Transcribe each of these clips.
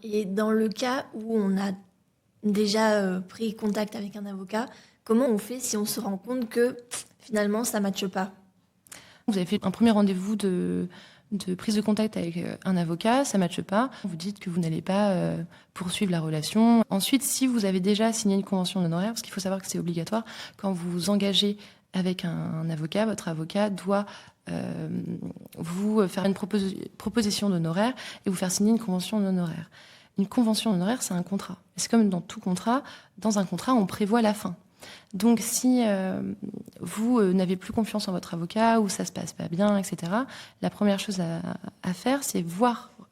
Et dans le cas où on a déjà pris contact avec un avocat, comment on fait si on se rend compte que finalement ça ne matche pas? Vous avez fait un premier rendez-vous de prise de contact avec un avocat, ça ne matche pas. Vous dites que vous n'allez pas poursuivre la relation. Ensuite, si vous avez déjà signé une convention d'honoraires, parce qu'il faut savoir que c'est obligatoire, quand vous vous engagez avec un avocat, votre avocat doit vous faire une proposition d'honoraires et vous faire signer une convention d'honoraires. Une convention d'honoraires, c'est un contrat. C'est comme dans tout contrat. Dans un contrat, on prévoit la fin. Donc, si vous n'avez plus confiance en votre avocat ou ça se passe pas bien, etc., la première chose à faire, c'est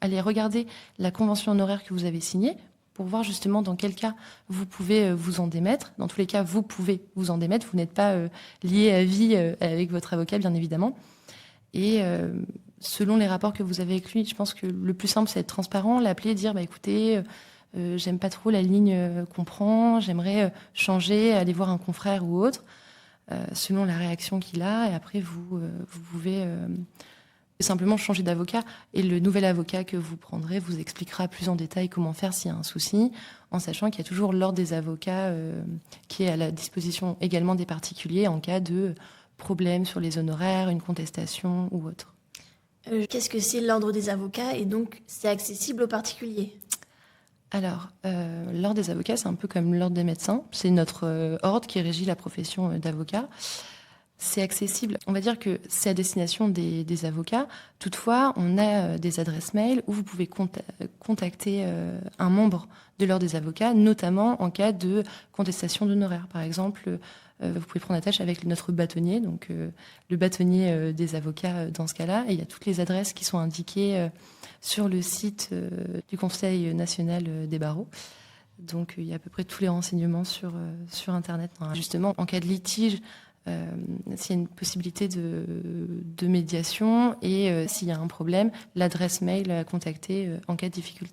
aller regarder la convention honoraire que vous avez signée pour voir justement dans quel cas vous pouvez vous en démettre. Dans tous les cas, vous pouvez vous en démettre. Vous n'êtes pas lié à vie avec votre avocat, bien évidemment. Et selon les rapports que vous avez avec lui, je pense que le plus simple, c'est être transparent, l'appeler, dire bah, écoutez, j'aime pas trop la ligne qu'on prend, j'aimerais changer, aller voir un confrère ou autre, selon la réaction qu'il a. Et après, vous pouvez simplement changer d'avocat. Et le nouvel avocat que vous prendrez vous expliquera plus en détail comment faire s'il y a un souci, en sachant qu'il y a toujours l'ordre des avocats qui est à la disposition également des particuliers en cas de problème sur les honoraires, une contestation ou autre. Qu'est-ce que c'est l'ordre des avocats et donc c'est accessible aux particuliers? Alors, l'ordre des avocats, c'est un peu comme l'ordre des médecins. C'est notre ordre qui régit la profession d'avocat. C'est accessible. On va dire que c'est à destination des avocats. Toutefois, on a des adresses mail où vous pouvez contacter un membre de l'ordre des avocats, notamment en cas de contestation d'honoraires. Par exemple, vous pouvez prendre attache avec notre bâtonnier, donc le bâtonnier des avocats dans ce cas-là. Et il y a toutes les adresses qui sont indiquées sur le site du Conseil national des barreaux. Donc il y a à peu près tous les renseignements sur Internet. Justement, en cas de litige, s'il y a une possibilité de médiation et s'il y a un problème, l'adresse mail à contacter en cas de difficulté.